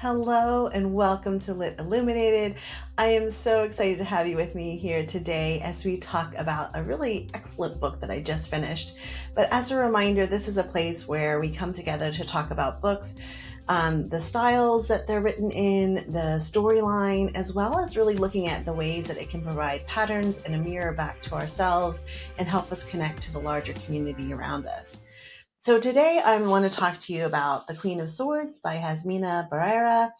Hello and welcome to Lit Illuminated. I am so excited to have you with me here today as we talk about a really excellent book that I just finished. But as a reminder, this is a place where we come together to talk about books, the styles that they're written in, the storyline, as well as really looking at the ways that it can provide patterns and a mirror back to ourselves and help us connect to the larger community around us. So today I want to talk to you about The Queen of Swords by Jazmina Barrera.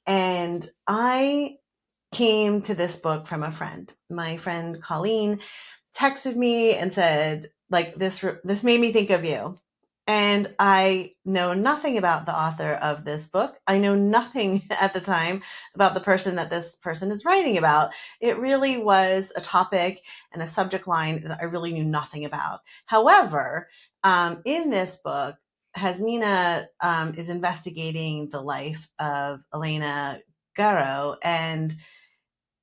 And I came to this book from a friend. My friend Colleen texted me and said, this made me think of you. And I know nothing about the author of this book. I know nothing at the time about the person that this person is writing about. It really was a topic and a subject line that I really knew nothing about. However, in this book, Jazmina is investigating the life of Elena Garro, and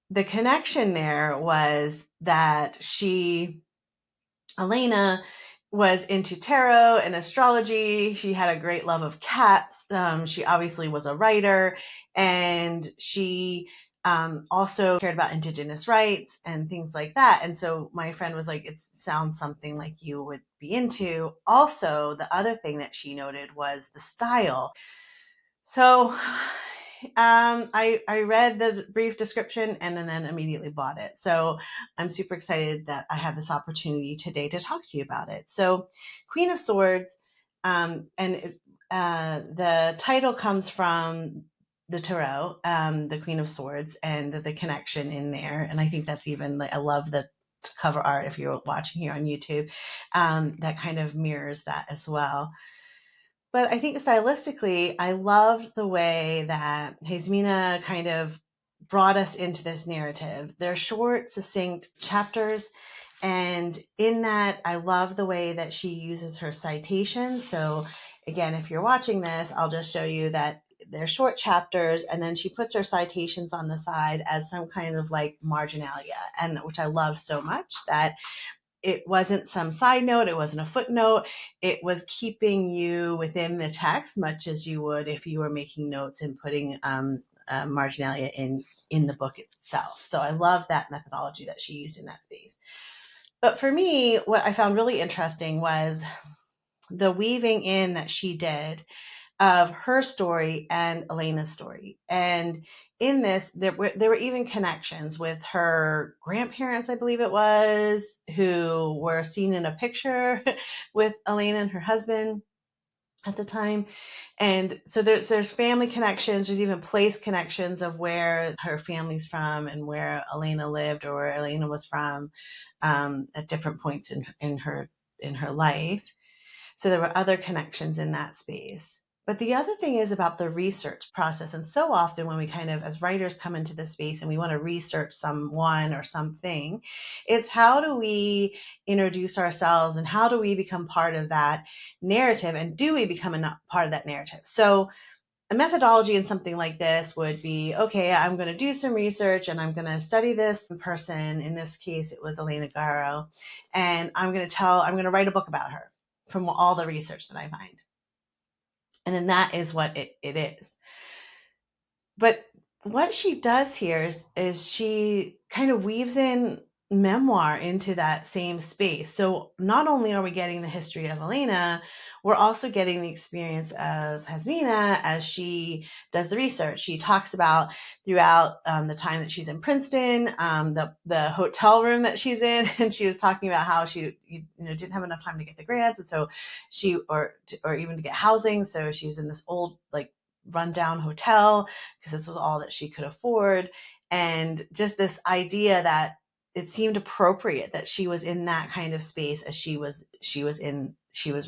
the connection there was that Elena was into tarot and astrology. She had a great love of cats. She obviously was a writer, and she also cared about Indigenous rights and things like that. And so my friend was like, it sounds something like you would be into. Also, the other thing that she noted was the style. So I read the brief description and then immediately bought it. So I'm super excited that I have this opportunity today to talk to you about it. So Queen of Swords, the title comes from the tarot, the Queen of Swords, and the connection in there. And I think that's even, I love the cover art if you're watching here on YouTube, that kind of mirrors that as well. But I think stylistically, I loved the way that Jazmina kind of brought us into this narrative. They're short, succinct chapters. And in that, I love the way that she uses her citations. So again, if you're watching this, I'll just show you that they're short chapters, and then she puts her citations on the side as some kind of like marginalia, and which I love so much that it wasn't some side note, it wasn't a footnote, it was keeping you within the text, much as you would if you were making notes and putting marginalia in the book itself. So I love that methodology that she used in that space. But for me, what I found really interesting was the weaving in that she did of her story and Elena's story. And in this, there were even connections with her grandparents, I believe it was, who were seen in a picture with Elena and her husband at the time. And so there's family connections. There's even place connections of where her family's from and where Elena lived or where Elena was from at different points in her life. So there were other connections in that space. But the other thing is about the research process. And so often when we kind of, as writers, come into this space and we want to research someone or something, it's how do we introduce ourselves and how do we become part of that narrative, and do we become a part of that narrative? So a methodology in something like this would be, okay, I'm going to do some research and I'm going to study this person. In this case, it was Elena Garro. And I'm going to write a book about her from all the research that I find. And then that is what it is. But what she does here is she kind of weaves in memoir into that same space. So not only are we getting the history of Elena, we're also getting the experience of Jazmina as she does the research. She talks about throughout the time that she's in Princeton, the hotel room that she's in, and she was talking about how she didn't have enough time to get the grants, and so she or even to get housing. So she was in this old rundown hotel because this was all that she could afford, and just this idea that it seemed appropriate that she was in that kind of space as she was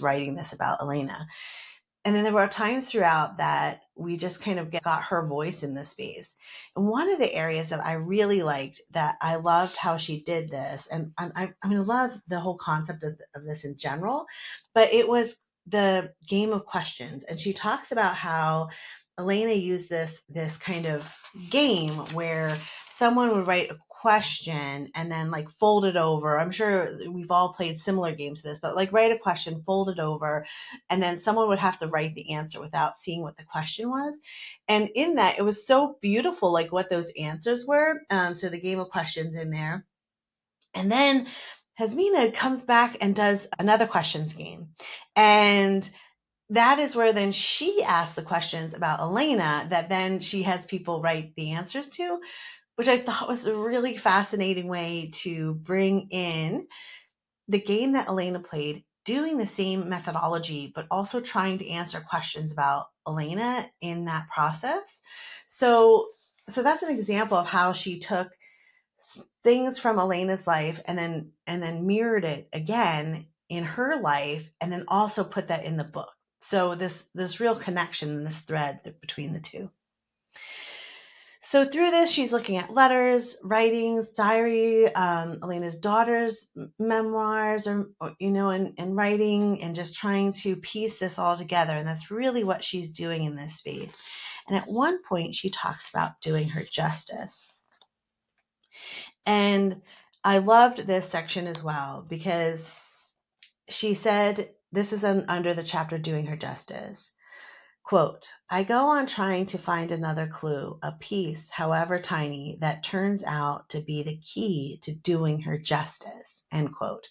writing this about Elena. And then there were times throughout that we just kind of got her voice in this space. And one of the areas that I really liked, that I loved how she did this, and I love the whole concept of this in general, but it was the game of questions. And she talks about how Elena used this kind of game where someone would write a question and then like fold it over. I'm sure we've all played similar games to this, but like write a question, fold it over, and then someone would have to write the answer without seeing what the question was. And in that, it was so beautiful, like what those answers were. So the game of questions in there. And then Jazmina comes back and does another questions game. And that is where then she asks the questions about Elena that then she has people write the answers to, which I thought was a really fascinating way to bring in the game that Elena played, doing the same methodology, but also trying to answer questions about Elena in that process. So that's an example of how she took things from Elena's life and then mirrored it again in her life, and then also put that in the book. So this real connection, this thread between the two. So through this, she's looking at letters, writings, diary, Elena's daughter's memoirs, or and writing, and just trying to piece this all together. And that's really what she's doing in this space. And at one point, she talks about doing her justice. And I loved this section as well, because she said, this is under the chapter Doing Her Justice. Quote, I go on trying to find another clue, a piece, however tiny, that turns out to be the key to doing her justice, end quote.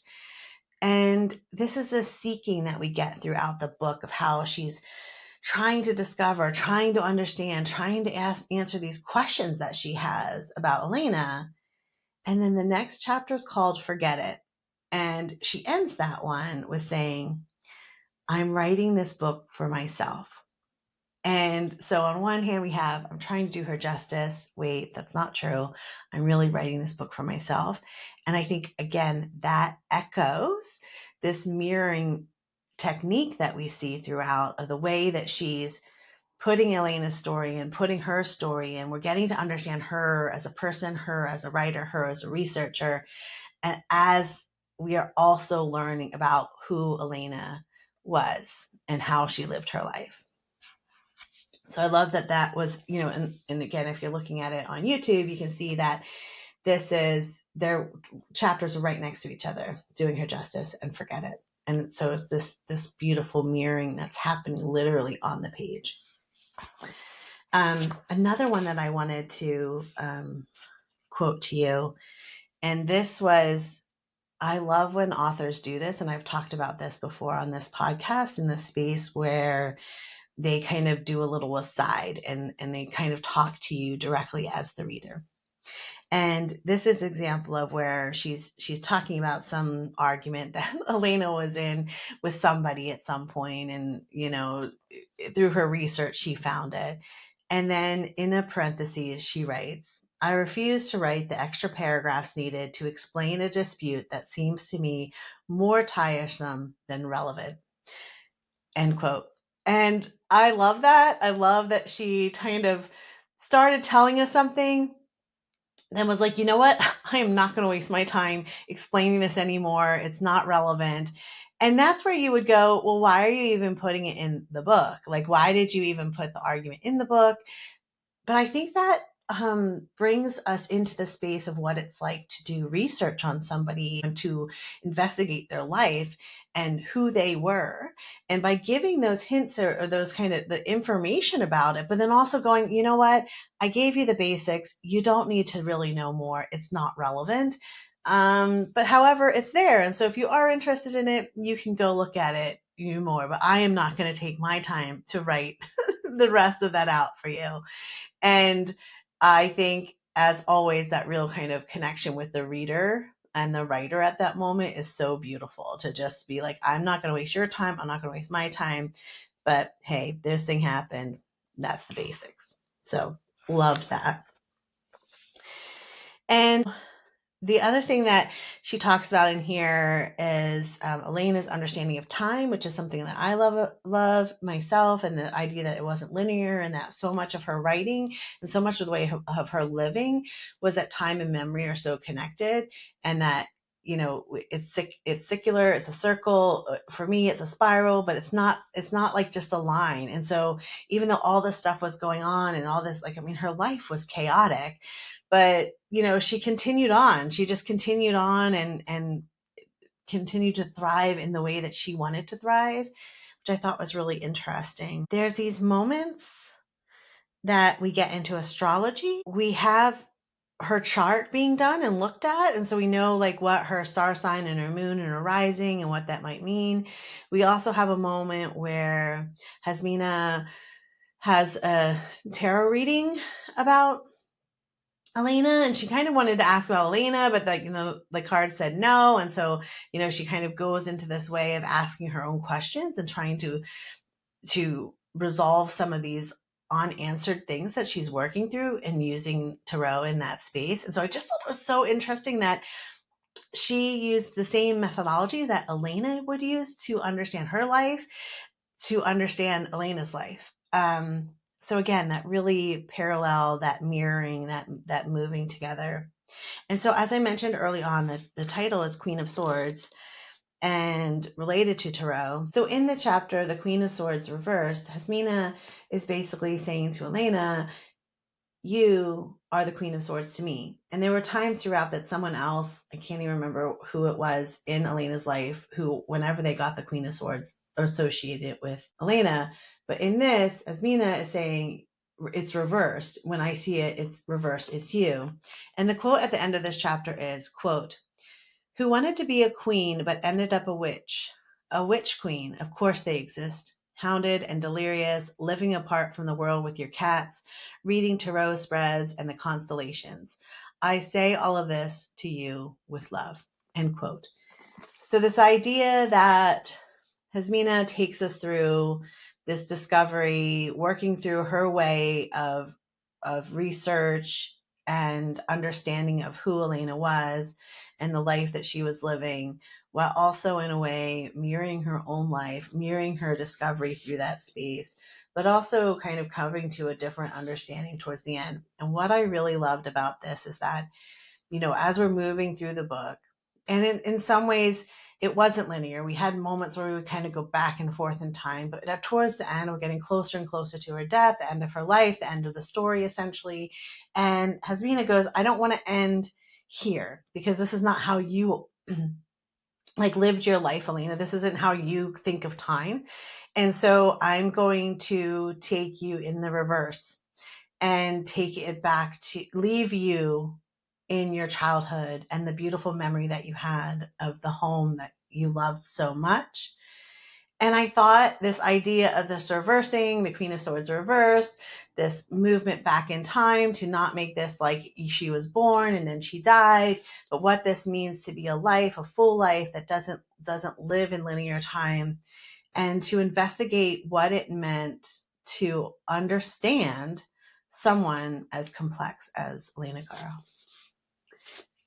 And this is the seeking that we get throughout the book of how she's trying to discover, trying to understand, trying to answer these questions that she has about Elena. And then the next chapter is called Forget It. And she ends that one with saying, I'm writing this book for myself. And so on one hand, we have, I'm trying to do her justice. Wait, that's not true. I'm really writing this book for myself. And I think, again, that echoes this mirroring technique that we see throughout, of the way that she's putting Elena's story and putting her story in. We're getting to understand her as a person, her as a writer, her as a researcher, and as we are also learning about who Elena was and how she lived her life. So I love that was, and again, if you're looking at it on YouTube, you can see that their chapters are right next to each other, Doing Her Justice and Forget It. And so it's this beautiful mirroring that's happening literally on the page. Another one that I wanted to quote to you, and this was, I love when authors do this, and I've talked about this before on this podcast, in this space where they kind of do a little aside and they kind of talk to you directly as the reader. And this is an example of where she's talking about some argument that Elena was in with somebody at some point, and through her research she found it. And then in a parentheses she writes, I refuse to write the extra paragraphs needed to explain a dispute that seems to me more tiresome than relevant, end quote. And I love that. I love that she kind of started telling us something, then was like, you know what? I am not going to waste my time explaining this anymore. It's not relevant. And that's where you would go, well, why are you even putting it in the book? Like, why did you even put the argument in the book? But I think that brings us into the space of what it's like to do research on somebody and to investigate their life and who they were. And by giving those hints or those kind of the information about it, but then also going, you know what, I gave you the basics. You don't need to really know more. It's not relevant. But however, it's there. And so if you are interested in it, you can go look at it more. But I am not going to take my time to write the rest of that out for you. And I think, as always, that real kind of connection with the reader and the writer at that moment is so beautiful, to just be like, I'm not going to waste your time. I'm not going to waste my time. But hey, this thing happened. That's the basics. So loved that. And the other thing that she talks about in here is Elena's understanding of time, which is something that I love myself, and the idea that it wasn't linear, and that so much of her writing and so much of the way of her living was that time and memory are so connected, and that it's circular, it's a circle. For me, it's a spiral, but it's not like just a line. And so even though all this stuff was going on and all this, her life was chaotic, But, she continued on. She just continued on and continued to thrive in the way that she wanted to thrive, which I thought was really interesting. There's these moments that we get into astrology. We have her chart being done and looked at, and so we know like what her star sign and her moon and her rising and what that might mean. We also have a moment where Jazmina has a tarot reading about Elena, and she kind of wanted to ask about Elena, but the card said no, and so she kind of goes into this way of asking her own questions and trying to resolve some of these unanswered things that she's working through and using tarot in that space. And so I just thought it was so interesting that she used the same methodology that Elena would use to understand her life, to understand Elena's life. So again, that really parallel, that mirroring, that moving together. And so as I mentioned early on, the title is Queen of Swords and related to tarot. So in the chapter, the Queen of Swords reversed, Jazmina is basically saying to Elena, you are the Queen of Swords to me. And there were times throughout that someone else, I can't even remember who it was in Elena's life, who whenever they got the Queen of Swords associated with Elena. But in this, Jazmina is saying, it's reversed. When I see it, it's reversed. It's you. And the quote at the end of this chapter is, quote, who wanted to be a queen but ended up a witch. A witch queen, of course they exist. Hounded and delirious, living apart from the world with your cats, reading tarot spreads and the constellations. I say all of this to you with love, end quote. So this idea that Jazmina takes us through this discovery, working through her way of research and understanding of who Elena was and the life that she was living, while also in a way mirroring her own life, mirroring her discovery through that space, but also kind of coming to a different understanding towards the end. And what I really loved about this is that, as we're moving through the book, and in some ways, it wasn't linear. We had moments where we would kind of go back and forth in time, but towards the end, we're getting closer and closer to her death, the end of her life, the end of the story, essentially. And Jazmina goes, I don't want to end here because this is not how you lived your life, Elena. This isn't how you think of time. And so I'm going to take you in the reverse and take it back to leave you in your childhood and the beautiful memory that you had of the home that you loved so much. And I thought this idea of this reversing, the Queen of Swords reversed, this movement back in time to not make this like she was born and then she died, but what this means to be a life, a full life that doesn't live in linear time, and to investigate what it meant to understand someone as complex as Elena Garro.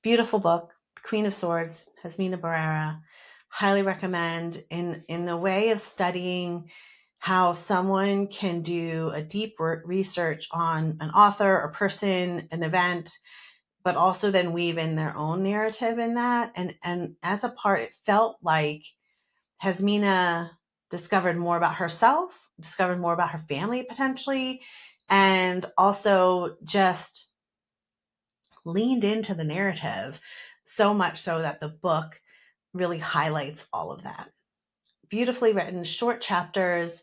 Beautiful book, Queen of Swords, Jazmina Barrera. Highly recommend in the way of studying how someone can do a deep research on an author, a person, an event, but also then weave in their own narrative in that. And as a part, it felt like Jazmina discovered more about herself, discovered more about her family potentially, and also just leaned into the narrative so much so that the book really highlights all of that. Beautifully written, short chapters,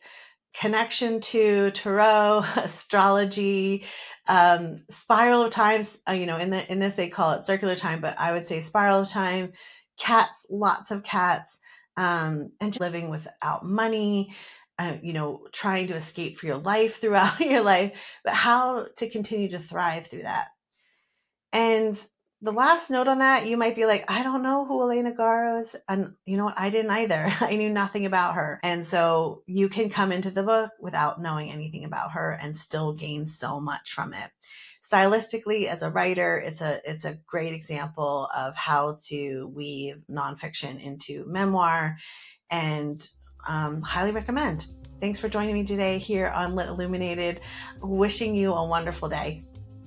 connection to tarot, astrology, spiral of time. In this they call it circular time, but I would say spiral of time. Cats, lots of cats, and just living without money. Trying to escape for your life throughout your life, but how to continue to thrive through that. And the last note on that, you might be like, I don't know who Elena Garro is. And you know what? I didn't either. I knew nothing about her. And so you can come into the book without knowing anything about her and still gain so much from it. Stylistically, as a writer, it's a great example of how to weave nonfiction into memoir, and highly recommend. Thanks for joining me today here on Lit Illuminated. Wishing you a wonderful day.